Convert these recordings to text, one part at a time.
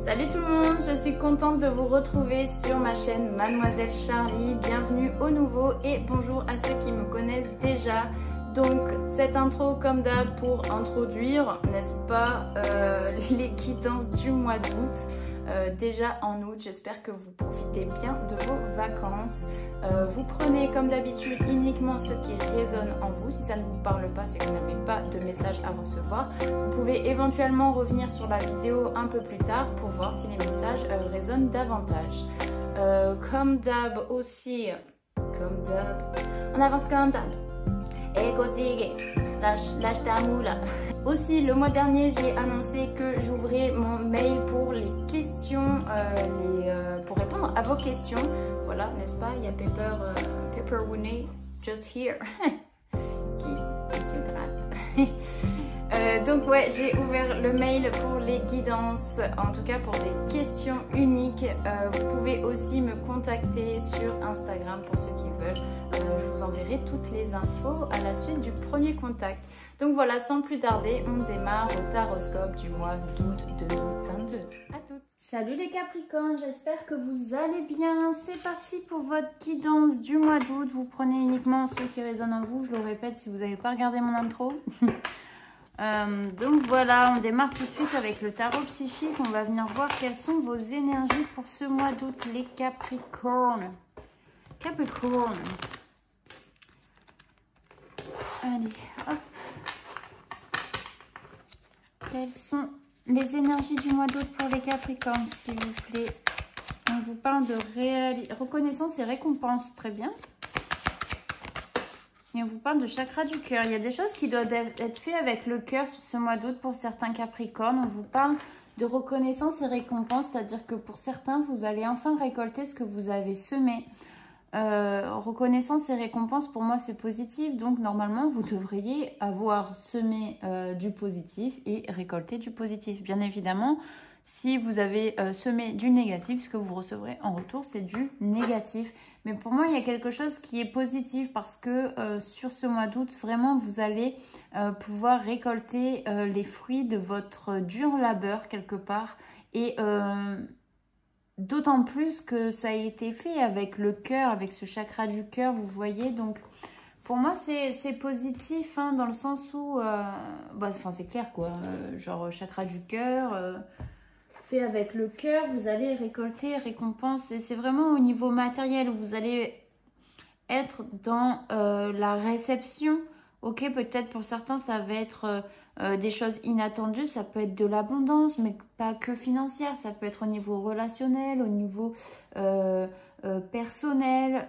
Salut tout le monde, je suis contente de vous retrouver sur ma chaîne Mademoiselle Charlie. Bienvenue aux nouveaux et bonjour à ceux qui me connaissent déjà. Donc cette intro comme d'hab pour introduire, n'est-ce pas, les quittances du mois d'août. Déjà en août, j'espère que vous profitez bien de vos vacances. Vous prenez comme d'habitude uniquement ce qui résonne en vous. Si ça ne vous parle pas, c'est que vous n'avez pas de message à recevoir. Vous pouvez éventuellement revenir sur la vidéo un peu plus tard pour voir si les messages résonnent davantage. Comme d'hab aussi, comme d'hab, on avance comme d'hab. Et Gauthier, lâche ta moula. Aussi, le mois dernier, j'ai annoncé que j'ouvrais mon mail pour les questions, pour répondre à vos questions. Voilà, n'est-ce pas? Il y a Pepper Winnie, just here, qui se gratte. Donc ouais, j'ai ouvert le mail pour les guidances, en tout cas pour des questions uniques. Vous pouvez aussi me contacter sur Instagram pour ceux qui veulent. Je vous enverrai toutes les infos à la suite du premier contact. Donc voilà, sans plus tarder, on démarre au taroscope du mois d'août 2022. À toutes. Salut les Capricornes, j'espère que vous allez bien. C'est parti pour votre guidance du mois d'août. Vous prenez uniquement ceux qui résonnent en vous. Je le répète si vous n'avez pas regardé mon intro. Donc voilà, on démarre tout de suite avec le tarot psychique. On va venir voir quelles sont vos énergies pour ce mois d'août, les Capricornes. Capricorne. Allez, hop. Quelles sont les énergies du mois d'août pour les Capricornes, s'il vous plaît? On vous parle de reconnaissance et récompense, très bien. Et on vous parle de chakra du cœur. Il y a des choses qui doivent être faites avec le cœur sur ce mois d'août pour certains Capricornes. On vous parle de reconnaissance et récompense, c'est-à-dire que pour certains, vous allez enfin récolter ce que vous avez semé. Reconnaissance et récompense, pour moi, c'est positif. Donc, normalement, vous devriez avoir semé du positif et récolté du positif. Bien évidemment, si vous avez semé du négatif, ce que vous recevrez en retour, c'est du négatif. Mais pour moi, il y a quelque chose qui est positif parce que sur ce mois d'août, vraiment, vous allez pouvoir récolter les fruits de votre dur labeur quelque part. Et d'autant plus que ça a été fait avec le cœur, avec ce chakra du cœur, vous voyez. Donc, pour moi, c'est positif, hein, dans le sens où, c'est clair, quoi. Genre, chakra du cœur, fait avec le cœur, vous allez récolter récompense. Et c'est vraiment au niveau matériel où vous allez être dans la réception. Ok, peut-être pour certains, ça va être des choses inattendues. Ça peut être de l'abondance, mais pas que financière. Ça peut être au niveau relationnel, au niveau personnel,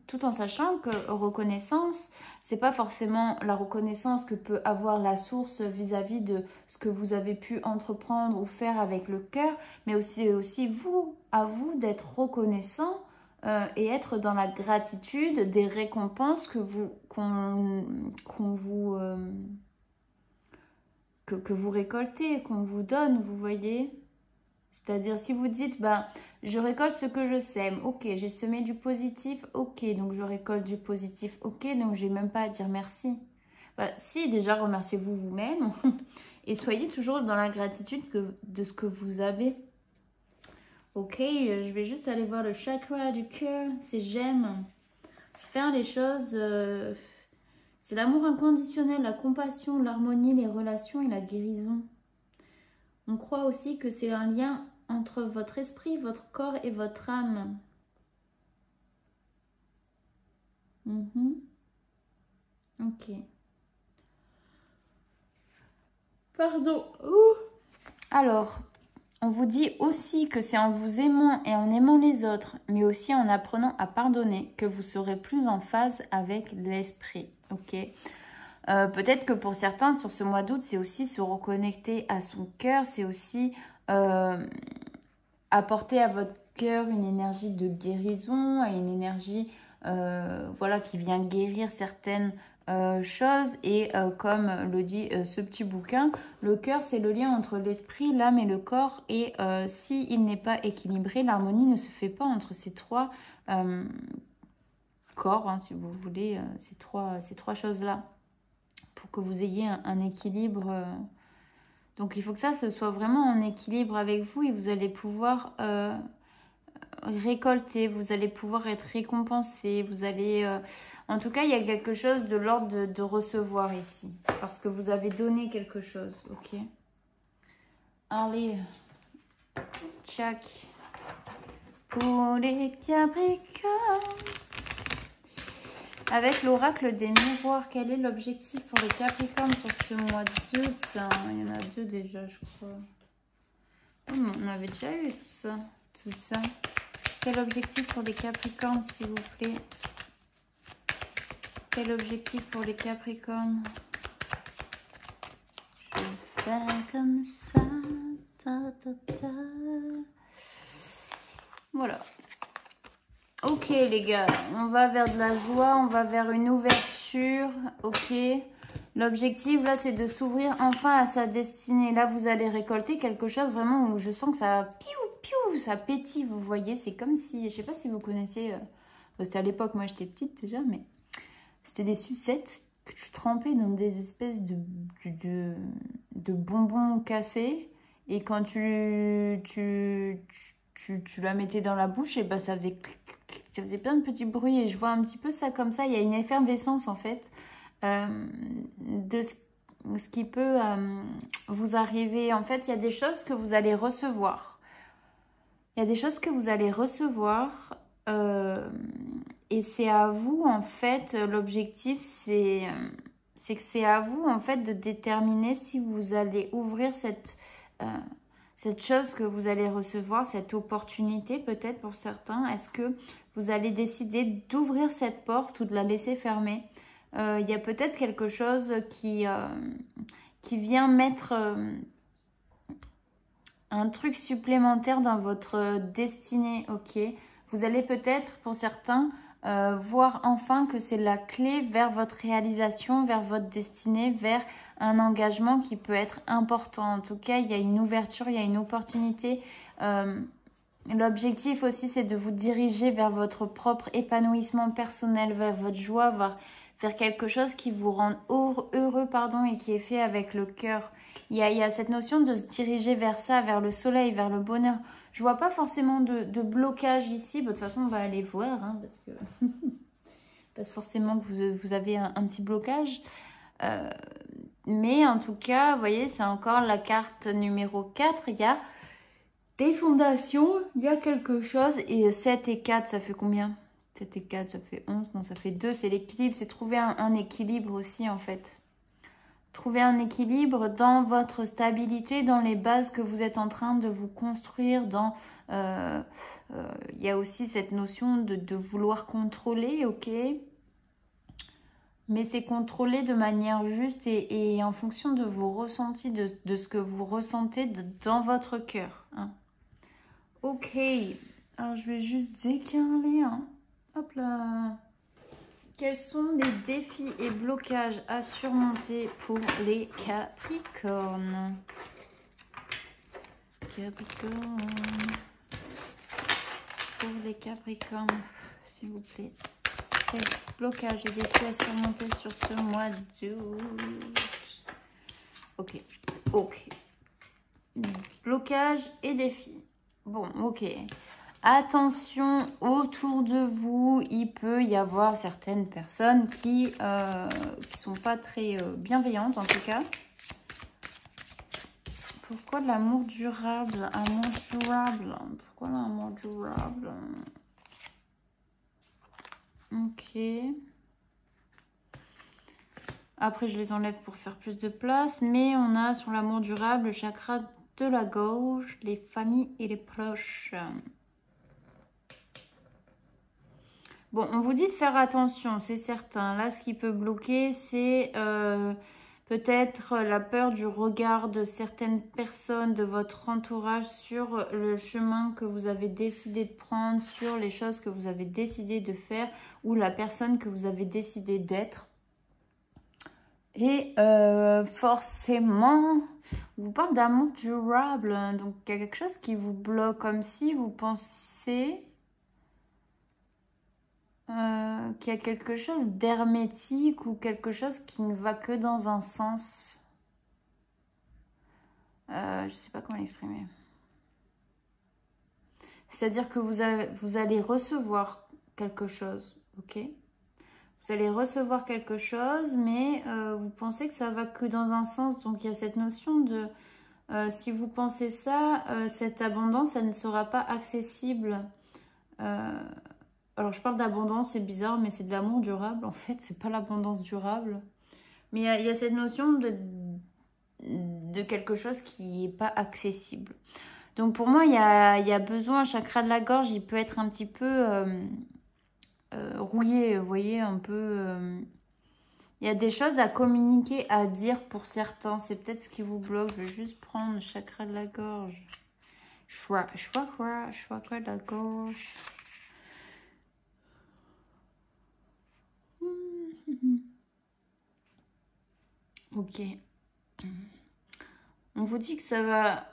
tout en sachant que reconnaissance, c'est pas forcément la reconnaissance que peut avoir la source vis-à-vis de ce que vous avez pu entreprendre ou faire avec le cœur, mais aussi vous, à vous d'être reconnaissant et être dans la gratitude des récompenses que vous récoltez, qu'on vous donne, vous voyez. C'est-à-dire, si vous dites, je récolte ce que je sème, ok, j'ai semé du positif, ok, donc je récolte du positif, ok, donc j'ai même pas à dire merci. Si, déjà, remerciez-vous vous-même et soyez toujours dans la gratitude de ce que vous avez. Ok, je vais juste aller voir le chakra du cœur, c'est j'aime. Faire les choses, c'est l'amour inconditionnel, la compassion, l'harmonie, les relations et la guérison. On croit aussi que c'est un lien entre votre esprit, votre corps et votre âme. Ok. Pardon. Alors, on vous dit aussi que c'est en vous aimant et en aimant les autres, mais aussi en apprenant à pardonner, que vous serez plus en phase avec l'esprit. Ok. Peut-être que pour certains, sur ce mois d'août, c'est aussi se reconnecter à son cœur, c'est aussi apporter à votre cœur une énergie de guérison, une énergie qui vient guérir certaines choses. Et comme le dit ce petit bouquin, le cœur, c'est le lien entre l'esprit, l'âme et le corps. Et s'il n'est pas équilibré, l'harmonie ne se fait pas entre ces trois corps, hein, si vous voulez, ces trois choses-là. Pour que vous ayez un équilibre Donc il faut que ça se soit vraiment en équilibre avec vous et vous allez pouvoir récolter, vous allez pouvoir être récompensé, vous allez... En tout cas, il y a quelque chose de l'ordre de recevoir ici. Parce que vous avez donné quelque chose, ok? Allez, tchac. Pour les Capricornes. Avec l'oracle des miroirs, quel est l'objectif pour les Capricornes sur ce mois d'août? Il y en a 2 déjà, je crois. Oh, on avait déjà eu tout ça. Quel objectif pour les Capricornes, s'il vous plaît? Quel objectif pour les Capricornes? Je vais faire comme ça. Ta, ta, ta. Voilà. Ok les gars, on va vers de la joie, on va vers une ouverture, ok. L'objectif là c'est de s'ouvrir enfin à sa destinée. Là vous allez récolter quelque chose vraiment où je sens que ça piou, ça pétille, vous voyez. C'est comme si, je sais pas si vous connaissiez, c'était à l'époque, moi j'étais petite déjà, mais c'était des sucettes que tu trempais dans des espèces de bonbons cassés. Et quand tu la mettais dans la bouche, et ben ça faisait plein de petits bruits. Et je vois un petit peu ça comme ça. Il y a une effervescence en fait de ce qui peut vous arriver. En fait, il y a des choses que vous allez recevoir. Il y a des choses que vous allez recevoir. Et c'est à vous en fait, l'objectif c'est que c'est à vous en fait de déterminer si vous allez ouvrir cette chose que vous allez recevoir, cette opportunité peut-être pour certains. Est-ce que vous allez décider d'ouvrir cette porte ou de la laisser fermer? Il y a peut-être quelque chose qui vient mettre un truc supplémentaire dans votre destinée, ok? Vous allez peut-être, pour certains, voir enfin que c'est la clé vers votre réalisation, vers votre destinée, vers un engagement qui peut être important. En tout cas, il y a une ouverture, il y a une opportunité. L'objectif aussi, c'est de vous diriger vers votre propre épanouissement personnel, vers votre joie, vers quelque chose qui vous rend heureux, et qui est fait avec le cœur. Il y a cette notion de se diriger vers ça, vers le soleil, vers le bonheur. Je vois pas forcément de blocage ici. De toute façon, on va aller voir, hein, parce que forcément que vous avez un petit blocage. Mais en tout cas, vous voyez, c'est encore la carte numéro 4. Il y a des fondations, il y a quelque chose. Et 7 et 4, ça fait combien? 7 et 4, ça fait 11. Non, ça fait 2. C'est l'équilibre. C'est trouver un équilibre aussi, en fait. Trouver un équilibre dans votre stabilité, dans les bases que vous êtes en train de vous construire. Il y a aussi cette notion de vouloir contrôler, ok? Mais c'est contrôlé de manière juste et en fonction de vos ressentis, de ce que vous ressentez dans votre cœur. Hein. Ok, alors je vais juste décaler. Hein. Hop là. Quels sont les défis et blocages à surmonter pour les Capricornes? Pour les Capricornes, s'il vous plaît. Quels blocages et défis à surmonter sur ce mois d'août? Ok. Blocage et défis. Bon, ok. Attention, autour de vous, il peut y avoir certaines personnes qui sont pas très bienveillantes en tout cas. Pourquoi l'amour durable? Amour durable. Pourquoi l'amour durable? Ok. Après, je les enlève pour faire plus de place. Mais on a sur l'amour durable le chakra de la gauche, les familles et les proches. Bon, on vous dit de faire attention, c'est certain. Là, ce qui peut bloquer, c'est peut-être la peur du regard de certaines personnes de votre entourage sur le chemin que vous avez décidé de prendre, sur les choses que vous avez décidé de faire ou la personne que vous avez décidé d'être. Et forcément, on vous parle d'amour durable. Donc, il y a quelque chose qui vous bloque, comme si vous pensez qu'il y a quelque chose d'hermétique ou quelque chose qui ne va que dans un sens. Je ne sais pas comment l'exprimer. C'est-à-dire que vous allez recevoir quelque chose, ok? Vous allez recevoir quelque chose, mais vous pensez que ça va que dans un sens. Donc, il y a cette notion de... si vous pensez ça, cette abondance, elle ne sera pas accessible. Alors, je parle d'abondance, c'est bizarre, mais c'est de l'amour durable. En fait, c'est pas l'abondance durable. Mais il y a cette notion de quelque chose qui n'est pas accessible. Donc, pour moi, il y a besoin, un chakra de la gorge, il peut être un petit peu rouillé, vous voyez, un peu... il y a des choses à communiquer, à dire pour certains. C'est peut-être ce qui vous bloque. Je vais juste prendre le chakra de la gorge. Chakra de la gorge. Ok. On vous dit que ça va...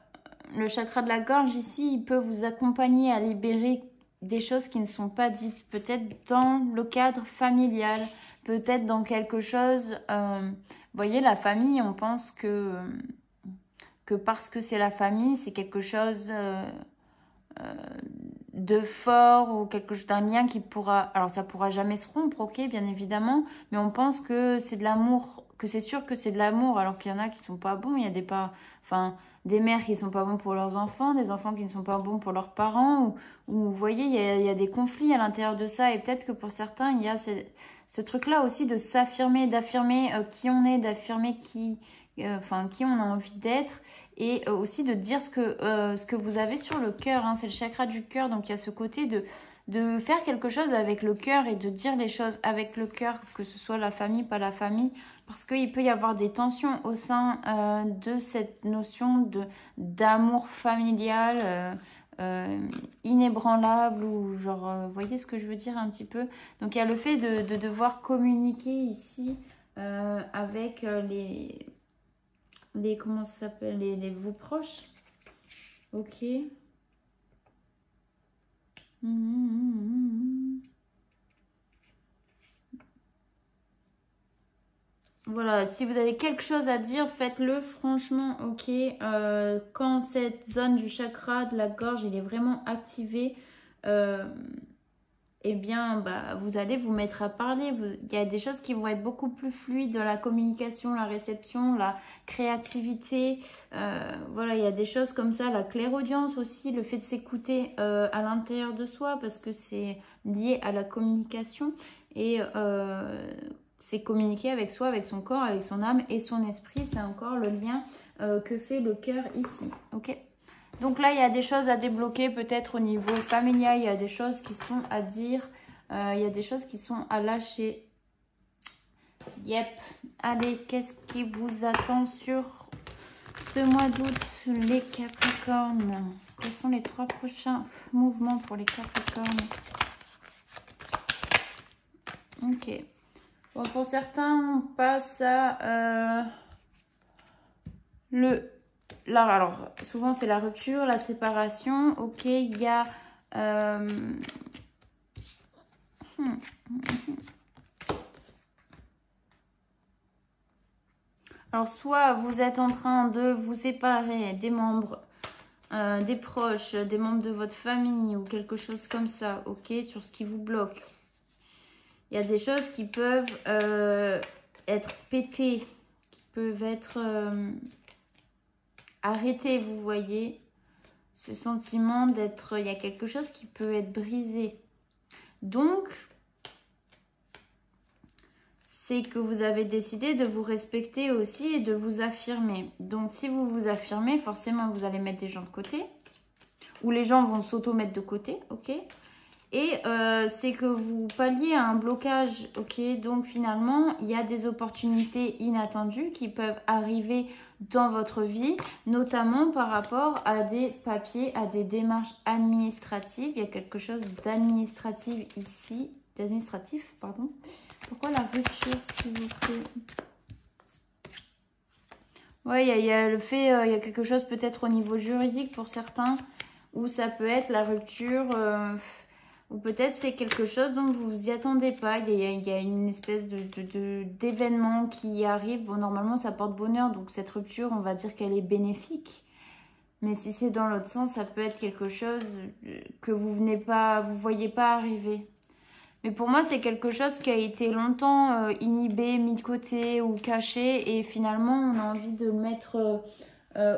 Le chakra de la gorge ici, il peut vous accompagner à libérer des choses qui ne sont pas dites. Peut-être dans le cadre familial. Peut-être dans quelque chose... vous voyez, la famille, on pense que parce que c'est la famille, c'est quelque chose de fort ou quelque chose d'un lien qui pourra... Alors, ça pourra jamais se rompre, ok, bien évidemment. Mais on pense que c'est de l'amour... que c'est sûr que c'est de l'amour, alors qu'il y en a qui sont pas bons. Il y a des mères qui sont pas bons pour leurs enfants, des enfants qui ne sont pas bons pour leurs parents. Ou vous voyez, il y a des conflits à l'intérieur de ça. Et peut-être que pour certains, il y a ce truc-là aussi de s'affirmer, d'affirmer qui on est, d'affirmer qui on a envie d'être. Et aussi de dire ce que vous avez sur le cœur. Hein. C'est le chakra du cœur, donc il y a ce côté de faire quelque chose avec le cœur et de dire les choses avec le cœur, que ce soit la famille, pas la famille. Parce qu'il peut y avoir des tensions au sein de cette notion d'amour familial inébranlable ou genre, vous voyez ce que je veux dire un petit peu. Donc il y a le fait de devoir communiquer ici avec les comment ça s'appelle, vos proches. Ok. Voilà, si vous avez quelque chose à dire, faites-le franchement, ok. Quand cette zone du chakra de la gorge, il est vraiment activé, eh bien, vous allez vous mettre à parler. Il y a des choses qui vont être beaucoup plus fluides dans la communication, la réception, la créativité. Voilà, il y a des choses comme ça, la clairaudience aussi, le fait de s'écouter à l'intérieur de soi parce que c'est lié à la communication et... c'est communiquer avec soi, avec son corps, avec son âme et son esprit. C'est encore le lien que fait le cœur ici. Ok. Donc là, il y a des choses à débloquer peut-être au niveau familial. Il y a des choses qui sont à dire. Il y a des choses qui sont à lâcher. Yep. Allez, qu'est-ce qui vous attend sur ce mois d'août, les Capricornes? Quels sont les 3 prochains mouvements pour les Capricornes? Ok. Bon, pour certains, on passe à là, alors, souvent, c'est la rupture, la séparation. Ok, il y a... Alors, soit vous êtes en train de vous séparer des membres, des proches, des membres de votre famille ou quelque chose comme ça, ok, sur ce qui vous bloque. Il y a des choses qui peuvent être pétées, qui peuvent être arrêtées, vous voyez. Ce sentiment d'être... Il y a quelque chose qui peut être brisé. Donc, c'est que vous avez décidé de vous respecter aussi et de vous affirmer. Donc, si vous vous affirmez, forcément, vous allez mettre des gens de côté. Ou les gens vont s'auto-mettre de côté, ok ? Et c'est que vous palliez à un blocage, ok? Donc finalement, il y a des opportunités inattendues qui peuvent arriver dans votre vie, notamment par rapport à des papiers, à des démarches administratives. Il y a quelque chose d'administratif ici, d'administratif, pardon. Pourquoi la rupture, s'il vous plaît? Oui, il y a le fait, il y a quelque chose peut-être au niveau juridique pour certains, où ça peut être la rupture... Ou peut-être c'est quelque chose dont vous vous y attendez pas. Il y a une espèce d'événement qui arrive. Bon, normalement, ça porte bonheur. Donc, cette rupture, on va dire qu'elle est bénéfique. Mais si c'est dans l'autre sens, ça peut être quelque chose que vous voyez pas arriver. Mais pour moi, c'est quelque chose qui a été longtemps inhibé, mis de côté ou caché. Et finalement, on a envie de le mettre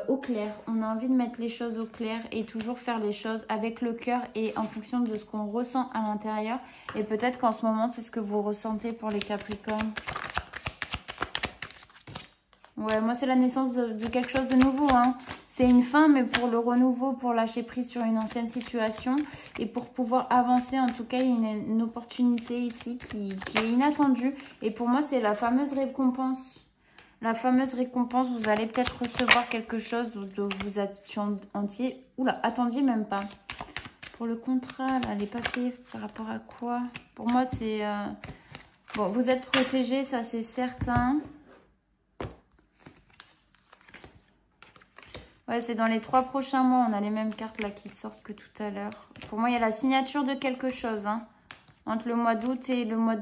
au clair. On a envie de mettre les choses au clair et toujours faire les choses avec le cœur et en fonction de ce qu'on ressent à l'intérieur. Et peut-être qu'en ce moment, c'est ce que vous ressentez pour les Capricornes. Ouais, moi, c'est la naissance de quelque chose de nouveau, hein. C'est une fin, mais pour le renouveau, pour lâcher prise sur une ancienne situation et pour pouvoir avancer, en tout cas, il y a une opportunité ici qui est inattendue. Et pour moi, c'est la fameuse récompense. La fameuse récompense, vous allez peut-être recevoir quelque chose dont vous attendiez même pas. Pour le contrat, là, les papiers, par rapport à quoi? Pour moi, c'est... Bon, vous êtes protégé, ça c'est certain. Ouais, c'est dans les 3 prochains mois. On a les mêmes cartes là qui sortent que tout à l'heure. Pour moi, il y a la signature de quelque chose. Hein, entre le mois d'août et le mois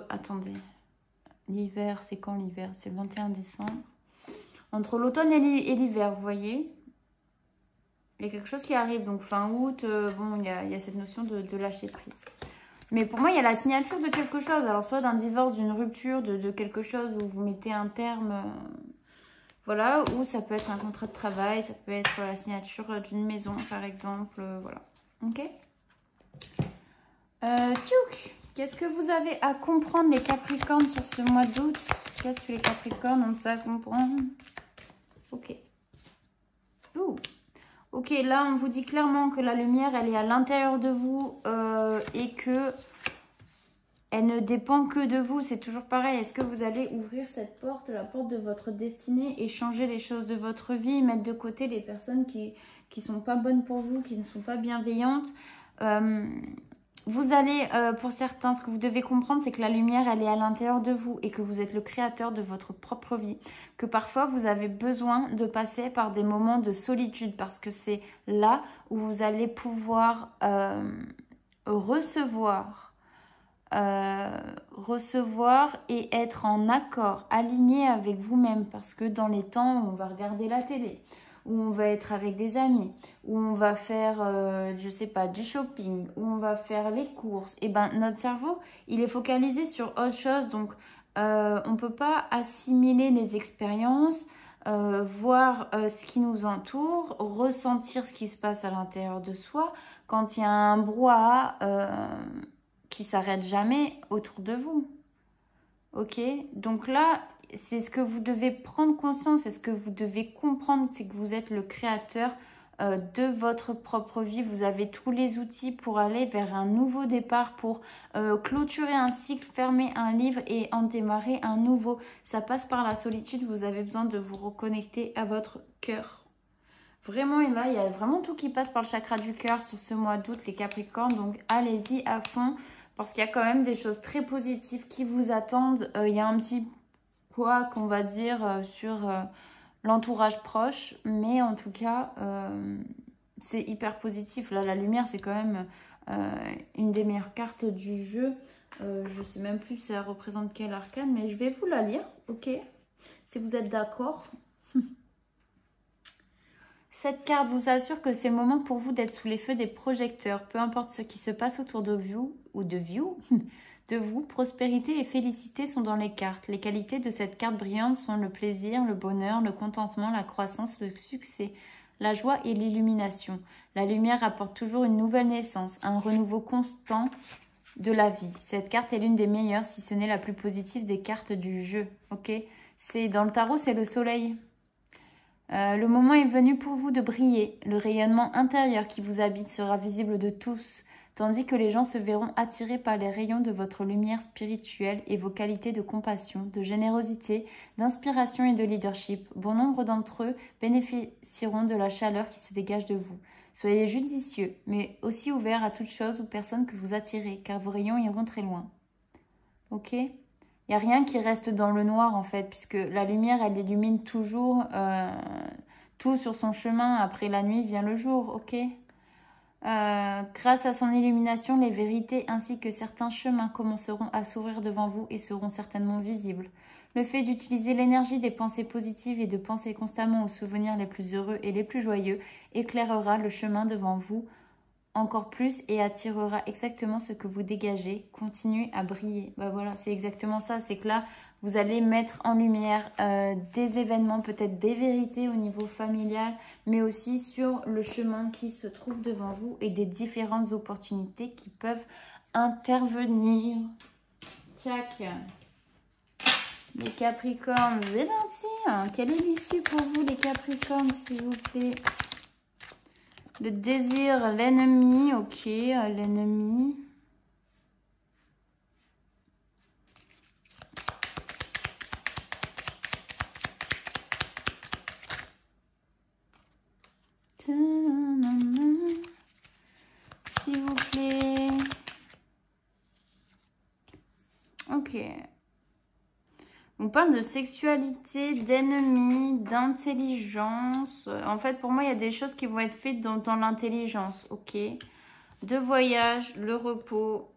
Attendez. L'hiver, c'est quand l'hiver? C'est le 21 décembre. Entre l'automne et l'hiver, vous voyez. Il y a quelque chose qui arrive. Donc fin août, bon, il y a cette notion de lâcher prise. Mais pour moi, il y a la signature de quelque chose. Alors, soit d'un divorce, d'une rupture, de quelque chose où vous mettez un terme. Voilà. Ou ça peut être un contrat de travail. Ça peut être la signature d'une maison, par exemple. Voilà. Ok. Tchouk. Qu'est-ce que vous avez à comprendre, les Capricornes, sur ce mois d'août? Qu'est-ce que les Capricornes ont à comprendre? Ok. Ouh. Ok, là, on vous dit clairement que la lumière, elle est à l'intérieur de vous et que elle ne dépend que de vous. C'est toujours pareil. Est-ce que vous allez ouvrir cette porte, la porte de votre destinée et changer les choses de votre vie, mettre de côté les personnes qui ne sont pas bonnes pour vous, qui ne sont pas bienveillantes? Vous allez, pour certains, ce que vous devez comprendre, c'est que la lumière, elle est à l'intérieur de vous et que vous êtes le créateur de votre propre vie. Que parfois, vous avez besoin de passer par des moments de solitude parce que c'est là où vous allez pouvoir recevoir et être en accord, aligné avec vous-même. Parce que dans les temps où on va regarder la télé, où on va être avec des amis, où on va faire, je sais pas, du shopping, où on va faire les courses, et ben notre cerveau, il est focalisé sur autre chose. Donc, on peut pas assimiler les expériences, voir ce qui nous entoure, ressentir ce qui se passe à l'intérieur de soi quand il y a un brouhaha qui s'arrête jamais autour de vous. Ok? Donc là, c'est ce que vous devez prendre conscience, c'est ce que vous devez comprendre, c'est que vous êtes le créateur de votre propre vie. Vous avez tous les outils pour aller vers un nouveau départ, pour clôturer un cycle, fermer un livre et en démarrer un nouveau. Ça passe par la solitude, vous avez besoin de vous reconnecter à votre cœur. Vraiment, et là, il y a vraiment tout qui passe par le chakra du cœur sur ce mois d'août, les Capricornes. Donc, allez-y à fond, parce qu'il y a quand même des choses très positives qui vous attendent. Il y a un petit poids qu'on va dire sur l'entourage proche, mais en tout cas c'est hyper positif. Là, la lumière, c'est quand même une des meilleures cartes du jeu. Je sais même plus ça représente quel arcane, mais je vais vous la lire, ok, si vous êtes d'accord. Cette carte vous assure que c'est le moment pour vous d'être sous les feux des projecteurs, peu importe ce qui se passe autour de vous ou de vous, prospérité et félicité sont dans les cartes. Les qualités de cette carte brillante sont le plaisir, le bonheur, le contentement, la croissance, le succès, la joie et l'illumination. La lumière apporte toujours une nouvelle naissance, un renouveau constant de la vie. Cette carte est l'une des meilleures, si ce n'est la plus positive des cartes du jeu. Ok, dans le tarot, c'est le soleil. Le moment est venu pour vous de briller. Le rayonnement intérieur qui vous habite sera visible de tous, tandis que les gens se verront attirés par les rayons de votre lumière spirituelle et vos qualités de compassion, de générosité, d'inspiration et de leadership. Bon nombre d'entre eux bénéficieront de la chaleur qui se dégage de vous. Soyez judicieux, mais aussi ouverts à toute chose ou personne que vous attirez, car vos rayons iront très loin. Ok ? Il n'y a rien qui reste dans le noir en fait, puisque la lumière, elle illumine toujours tout sur son chemin. Après la nuit vient le jour, ok? Grâce à son illumination, les vérités ainsi que certains chemins commenceront à s'ouvrir devant vous et seront certainement visibles. Le fait d'utiliser l'énergie des pensées positives et de penser constamment aux souvenirs les plus heureux et les plus joyeux éclairera le chemin devant vous encore plus et attirera exactement ce que vous dégagez. Continuez à briller. Bah voilà, c'est exactement ça. C'est que là, vous allez mettre en lumière des événements, peut-être des vérités au niveau familial, mais aussi sur le chemin qui se trouve devant vous et des différentes opportunités qui peuvent intervenir. Tchac. Les Capricornes, c'est parti. Quelle est l'issue pour vous, les Capricornes, s'il vous plaît? Le désir, l'ennemi, ok, l'ennemi. S'il vous plaît. Ok. On parle de sexualité, d'ennemis, d'intelligence. En fait, pour moi, il y a des choses qui vont être faites dans l'intelligence, ok? De voyage, le repos.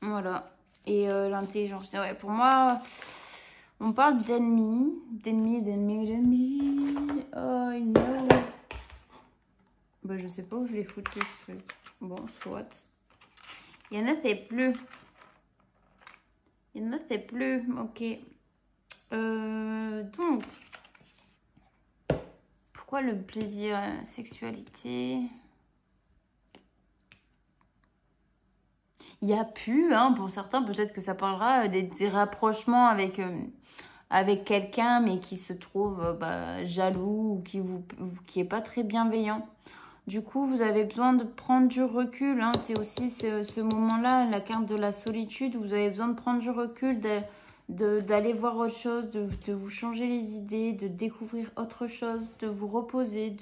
Voilà. Et l'intelligence. Ouais, pour moi, on parle d'ennemis. D'ennemis. Oh, no. Bah, je sais pas où je l'ai foutu, ce truc. Bon, soit. Il y en a, c'est plus. Il ne fait plus, ok. Donc, pourquoi le plaisir, sexualité? Il y a pu, hein, pour certains, peut-être que ça parlera des rapprochements avec quelqu'un, mais qui se trouve jaloux ou qui est pas très bienveillant. Du coup, vous avez besoin de prendre du recul. Hein. C'est aussi ce moment-là, la carte de la solitude, où vous avez besoin de prendre du recul, d'aller voir autre chose, de vous changer les idées, de découvrir autre chose, de vous reposer,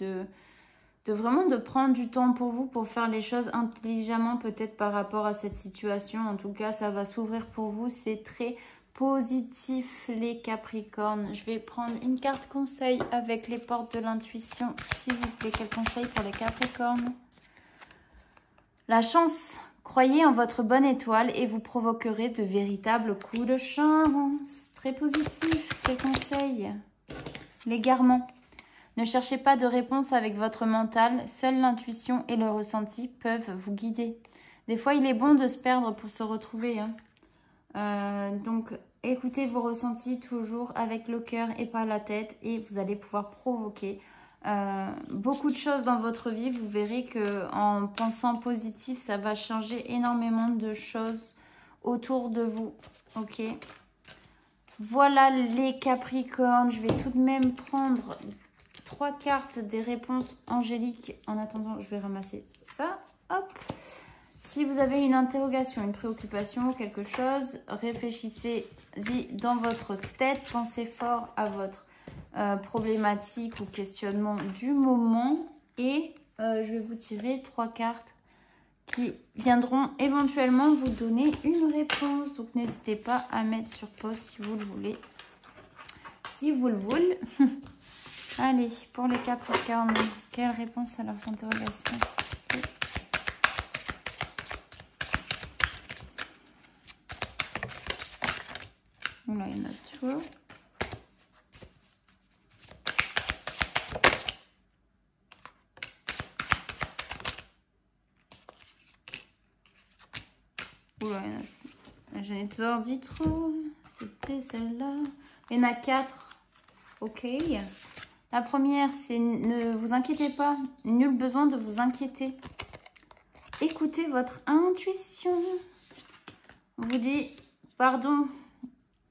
vraiment de prendre du temps pour vous, pour faire les choses intelligemment, peut-être par rapport à cette situation. En tout cas, ça va s'ouvrir pour vous. C'est très positif, les Capricornes. Je vais prendre une carte conseil avec les portes de l'intuition, s'il vous plaît. Quel conseil pour les Capricornes? La chance. Croyez en votre bonne étoile et vous provoquerez de véritables coups de chance. Très positif. Quel conseil? L'égarement. Ne cherchez pas de réponse avec votre mental. Seule l'intuition et le ressenti peuvent vous guider. Des fois, il est bon de se perdre pour se retrouver, hein. Donc, écoutez vos ressentis toujours avec le cœur et pas la tête et vous allez pouvoir provoquer beaucoup de choses dans votre vie. Vous verrez que en pensant positif, ça va changer énormément de choses autour de vous. Ok. Voilà les Capricornes. Je vais tout de même prendre 3 cartes des réponses angéliques. En attendant, je vais ramasser ça. Hop. Si vous avez une interrogation, une préoccupation, quelque chose, réfléchissez-y dans votre tête. Pensez fort à votre problématique ou questionnement du moment. Et je vais vous tirer 3 cartes qui viendront éventuellement vous donner une réponse. Donc, n'hésitez pas à mettre sur pause si vous le voulez. Si vous le voulez. Allez, pour les Capricornes, quelle réponse à leurs interrogations, s'il vous plaît? Là, il y en a toujours. Oula, j'en ai toujours dit trop. C'était celle-là. Il y en a 4. Ok. La première, c'est ne vous inquiétez pas. Nul besoin de vous inquiéter. Écoutez votre intuition. On vous dit pardon.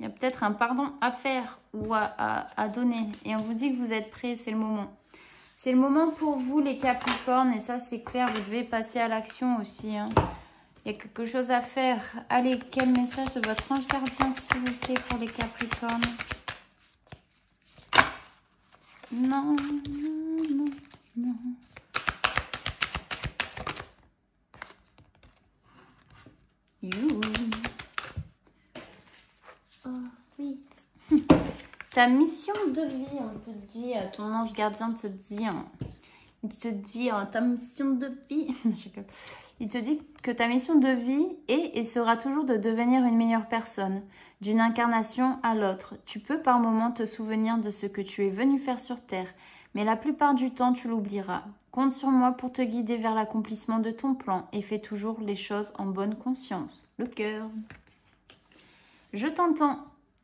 Il y a peut-être un pardon à faire ou à donner. Et on vous dit que vous êtes prêts, c'est le moment. C'est le moment pour vous, les Capricornes. Et ça, c'est clair, vous devez passer à l'action aussi, hein. Il y a quelque chose à faire. Allez, quel message de votre ange gardien, s'il vous plaît, pour les Capricornes? Non, non, non, non. You. Oh, oui. Ta mission de vie, on te dit, ton ange gardien te dit, il te dit ta mission de vie, il te dit que ta mission de vie est et sera toujours de devenir une meilleure personne, d'une incarnation à l'autre. Tu peux par moments te souvenir de ce que tu es venu faire sur Terre, mais la plupart du temps tu l'oublieras. Compte sur moi pour te guider vers l'accomplissement de ton plan et fais toujours les choses en bonne conscience. Le cœur. Je t'entends.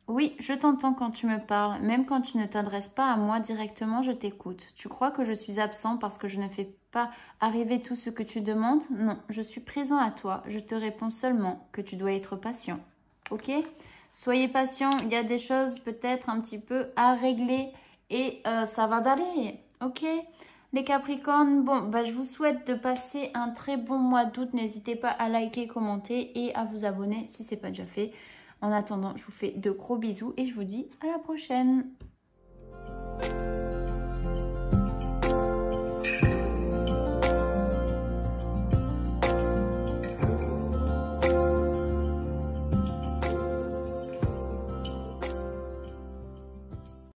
Oui, je t'entends quand tu me parles. Même quand tu ne t'adresses pas à moi directement, je t'écoute. Tu crois que je suis absent parce que je ne fais pas arriver tout ce que tu demandes? Non, je suis présent à toi. Je te réponds seulement que tu dois être patient. Ok? Soyez patient. Il y a des choses peut-être un petit peu à régler et ça va d'aller. Ok? Les Capricornes, bon, bah, je vous souhaite de passer un très bon mois d'août. N'hésitez pas à liker, commenter et à vous abonner si ce n'est pas déjà fait. En attendant, je vous fais de gros bisous et je vous dis à la prochaine.